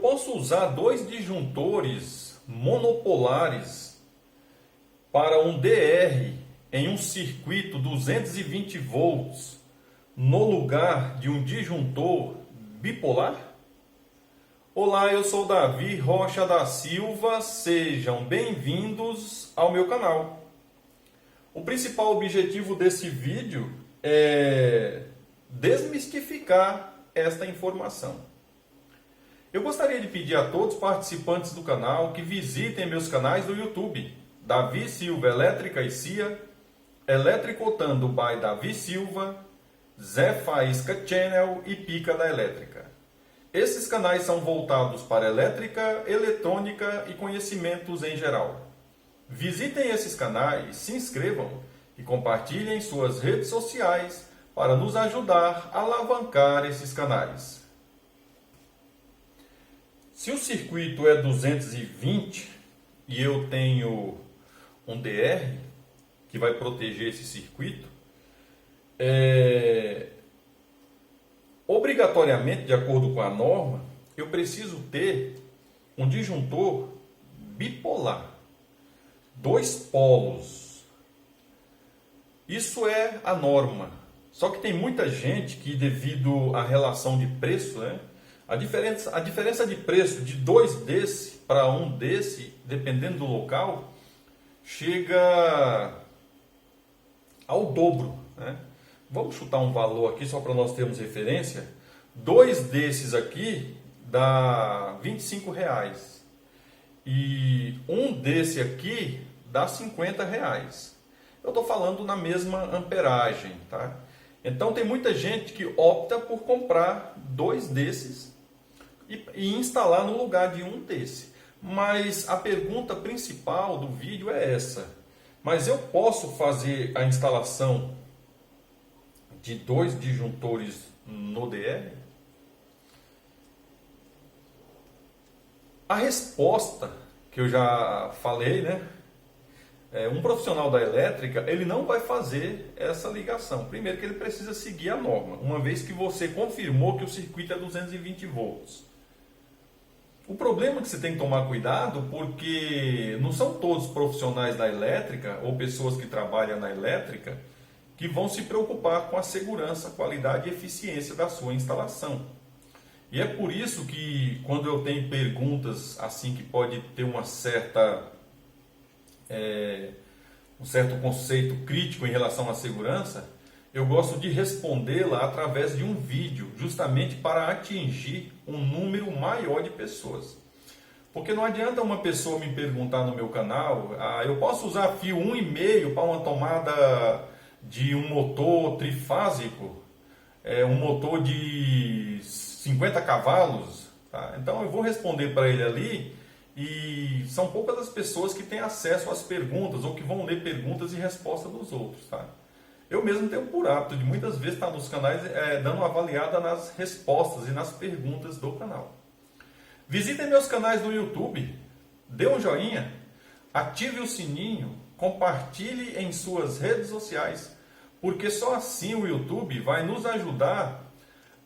posso usar dois disjuntores monopolares para um DR em um circuito 220 volts no lugar de um disjuntor bipolar? Olá, eu sou Davi Rocha da Silva, sejam bem-vindos ao meu canal. O principal objetivo desse vídeo é desmistificar esta informação. Eu gostaria de pedir a todos os participantes do canal que visitem meus canais do YouTube, Davi Silva Elétrica e CIA, Eletricotando by Davi Silva, Zé Faísca Channel e Pica da Elétrica. Esses canais são voltados para elétrica, eletrônica e conhecimentos em geral. Visitem esses canais, se inscrevam e compartilhem em suas redes sociais para nos ajudar a alavancar esses canais. Se o circuito é 220 e eu tenho um DR que vai proteger esse circuito, obrigatoriamente, de acordo com a norma, eu preciso ter um disjuntor bipolar, dois polos. Isso é a norma. Só que tem muita gente que, devido à relação de preço, a diferença de preço de dois desse para um desse, dependendo do local, chega ao dobro. Vamos chutar um valor aqui só para nós termos referência. Dois desses aqui dá R$25 e um desse aqui dá R$50. Eu estou falando na mesma amperagem, tá? Então tem muita gente que opta por comprar dois desses e instalar no lugar de um desse. Mas a pergunta principal do vídeo é essa: mas eu posso fazer a instalação de dois disjuntores no DR? A resposta que eu já falei, um profissional da elétrica, ele não vai fazer essa ligação. Primeiro que ele precisa seguir a norma, uma vez que você confirmou que o circuito é 220 volts. O problema é que você tem que tomar cuidado, porque não são todos profissionais da elétrica ou pessoas que trabalham na elétrica que vão se preocupar com a segurança, qualidade e eficiência da sua instalação. E é por isso que, quando eu tenho perguntas assim que pode ter um certo conceito crítico em relação à segurança, eu gosto de respondê-la através de um vídeo, justamente para atingir um número maior de pessoas. Porque não adianta uma pessoa me perguntar no meu canal: eu posso usar fio 1,5 para uma tomada de um motor trifásico, um motor de 50 cavalos? Tá? Então eu vou responder para ele ali, e são poucas as pessoas que têm acesso às perguntas ou que vão ler perguntas e respostas dos outros. Tá? Eu mesmo tenho por hábito de muitas vezes estar nos canais dando uma avaliada nas respostas e nas perguntas do canal. Visitem meus canais no YouTube, dê um joinha, ative o sininho, compartilhe em suas redes sociais, porque só assim o YouTube vai nos ajudar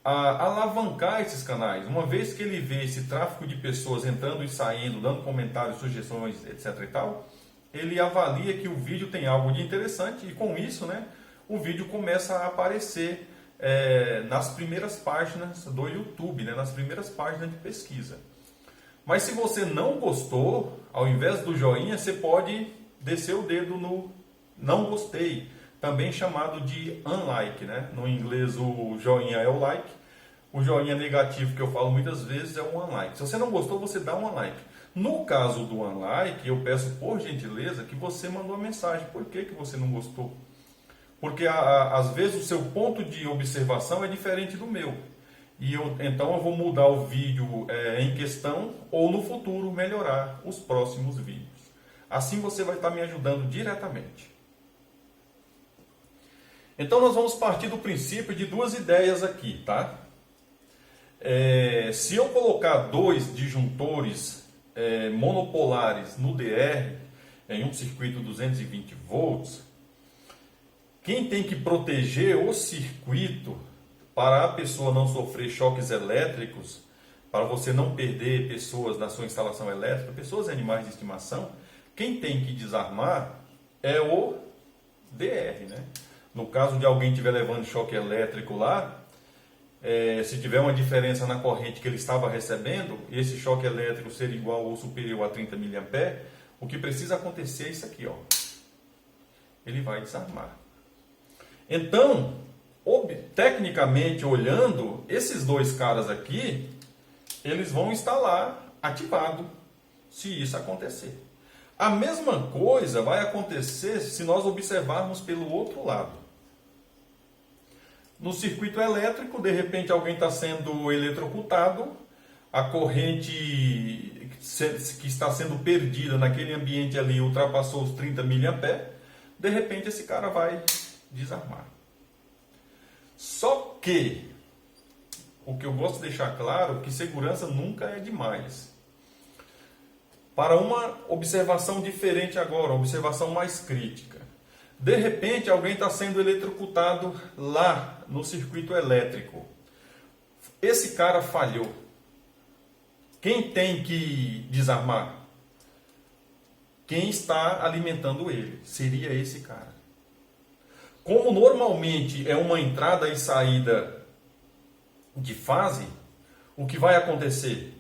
a alavancar esses canais. Uma vez que ele vê esse tráfego de pessoas entrando e saindo, dando comentários, sugestões, etc. e tal, ele avalia que o vídeo tem algo de interessante e com isso, o vídeo começa a aparecer nas primeiras páginas do YouTube, nas primeiras páginas de pesquisa. Mas se você não gostou, ao invés do joinha, você pode descer o dedo no não gostei, também chamado de unlike. No inglês o joinha é o like, o joinha negativo que eu falo muitas vezes é o unlike. Se você não gostou, você dá um unlike. No caso do unlike, eu peço por gentileza que você mande uma mensagem. Por que você não gostou? Porque às vezes o seu ponto de observação é diferente do meu. E então eu vou mudar o vídeo em questão, ou no futuro melhorar os próximos vídeos. Assim você vai estar me ajudando diretamente. Então nós vamos partir do princípio de duas ideias aqui, tá? Se eu colocar dois disjuntores monopolares no DR, em um circuito 220 volts, quem tem que proteger o circuito para a pessoa não sofrer choques elétricos para você não perder pessoas na sua instalação elétrica, pessoas e animais de estimação, quem tem que desarmar é o DR, né? No caso de alguém estiver levando choque elétrico lá, se tiver uma diferença na corrente que ele estava recebendo, esse choque elétrico ser igual ou superior a 30 mA, o que precisa acontecer é isso aqui, ó. Ele vai desarmar. Então, tecnicamente olhando, esses dois caras aqui, eles vão estar lá ativado, se isso acontecer. A mesma coisa vai acontecer se nós observarmos pelo outro lado. No circuito elétrico, de repente alguém está sendo eletrocutado, a corrente que está sendo perdida naquele ambiente ali ultrapassou os 30 mA, de repente esse cara vai desarmar. Só que, o que eu gosto de deixar claro, que segurança nunca é demais. Para uma observação diferente agora, uma observação mais crítica. De repente, alguém está sendo eletrocutado lá no circuito elétrico. Esse cara falhou. Quem tem que desarmar? Quem está alimentando ele. Seria esse cara. Como normalmente é uma entrada e saída de fase, o que vai acontecer?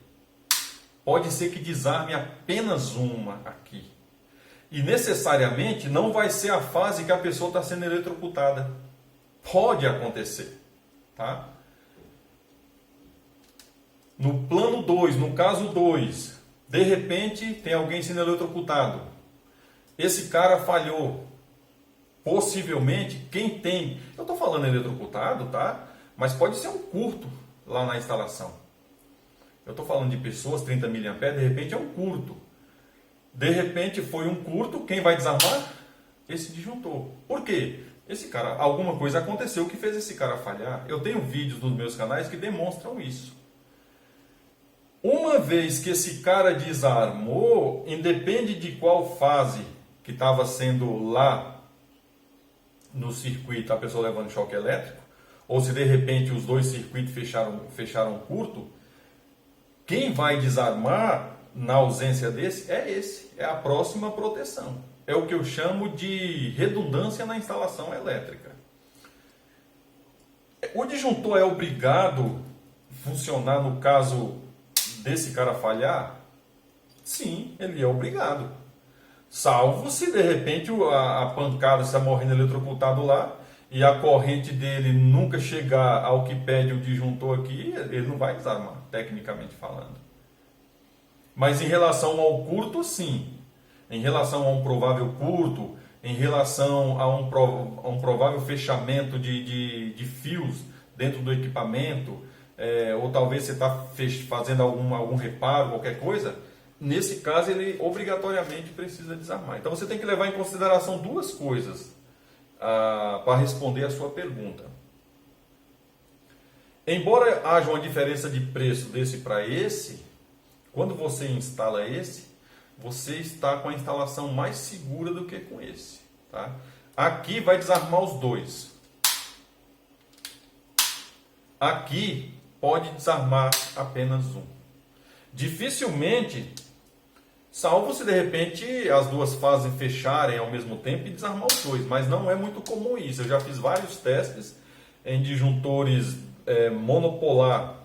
Pode ser que desarme apenas uma aqui. E necessariamente não vai ser a fase que a pessoa está sendo eletrocutada. Pode acontecer. Tá? No plano 2, no caso 2, de repente tem alguém sendo eletrocutado. Esse cara falhou. Possivelmente, quem tem... Eu estou falando eletrocutado, tá? Mas pode ser um curto lá na instalação. Eu estou falando de pessoas, 30 mA, de repente é um curto. De repente foi um curto, quem vai desarmar? Esse disjuntor. Por quê? Esse cara, alguma coisa aconteceu que fez esse cara falhar. Eu tenho vídeos nos meus canais que demonstram isso. Uma vez que esse cara desarmou, independe de qual fase que estava sendo lá no circuito, a pessoa levando choque elétrico, ou se de repente os dois circuitos fecharam curto, quem vai desarmar na ausência desse é esse, é a próxima proteção. É o que eu chamo de redundância na instalação elétrica. O disjuntor é obrigado a funcionar no caso desse cara falhar? Sim, ele é obrigado. Salvo se de repente a pancada está morrendo eletrocutado lá e a corrente dele nunca chegar ao que pede o disjuntor aqui, ele não vai desarmar, tecnicamente falando. Mas em relação ao curto, sim. Em relação a um provável curto, em relação a um provável fechamento de fios dentro do equipamento, ou talvez você está fazendo algum reparo, qualquer coisa, nesse caso ele obrigatoriamente precisa desarmar. Então você tem que levar em consideração duas coisas para responder a sua pergunta. Embora haja uma diferença de preço desse para esse, quando você instala esse, você está com a instalação mais segura do que com esse. Tá? Aqui vai desarmar os dois. Aqui pode desarmar apenas um. Dificilmente, salvo se de repente as duas fases fecharem ao mesmo tempo e desarmar os dois, mas não é muito comum isso. Eu já fiz vários testes em disjuntores monopolar,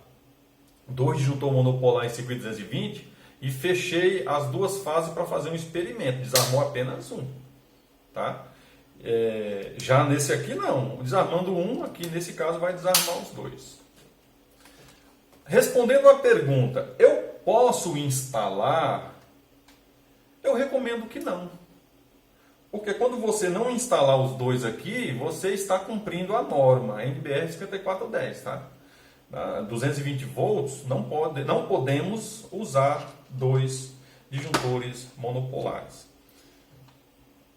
dois disjuntor monopolar em circuito 220 e fechei as duas fases para fazer um experimento. Desarmou apenas um. Tá? Já nesse aqui não. Desarmando um, aqui nesse caso vai desarmar os dois. Respondendo à pergunta, eu posso instalar? Eu recomendo que não. Porque quando você não instalar os dois aqui, você está cumprindo a norma, a NBR 5410, tá? 220 volts, não podemos usar dois disjuntores monopolares.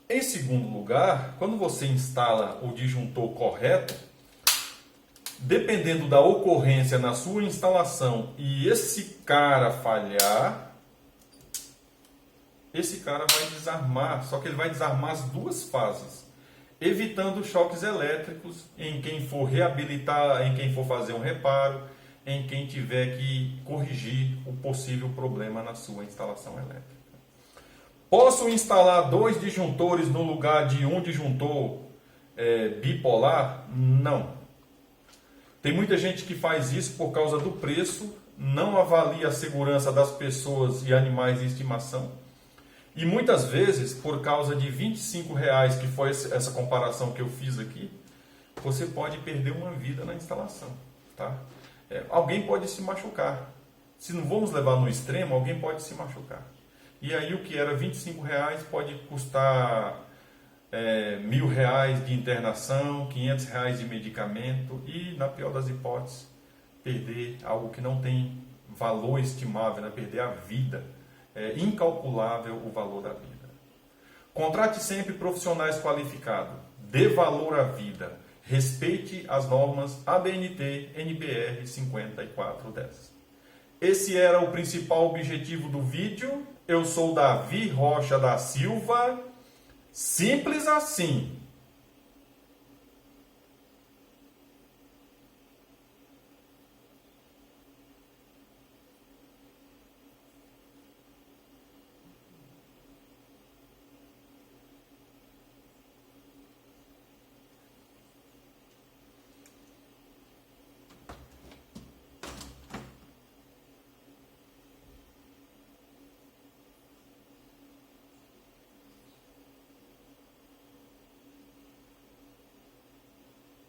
Em segundo lugar, quando você instala o disjuntor correto, dependendo da ocorrência na sua instalação e esse cara falhar, esse cara vai desarmar, só que ele vai desarmar as duas fases, evitando choques elétricos em quem for reabilitar, em quem for fazer um reparo, em quem tiver que corrigir o possível problema na sua instalação elétrica. Posso instalar 2 disjuntores no lugar de um disjuntor bipolar? Não. Tem muita gente que faz isso por causa do preço, não avalia a segurança das pessoas e animais de estimação. E muitas vezes, por causa de R$25, que foi essa comparação que eu fiz aqui, você pode perder uma vida na instalação. Tá? Alguém pode se machucar. Se não vamos levar no extremo, alguém pode se machucar. E aí o que era R$25 pode custar R$1.000 de internação, R$500 de medicamento e, na pior das hipóteses, perder algo que não tem valor estimável, né? Perder a vida. É incalculável o valor da vida. Contrate sempre profissionais qualificados. Dê valor à vida. Respeite as normas ABNT NBR 5410. Esse era o principal objetivo do vídeo. Eu sou Davi Rocha da Silva. Simples assim.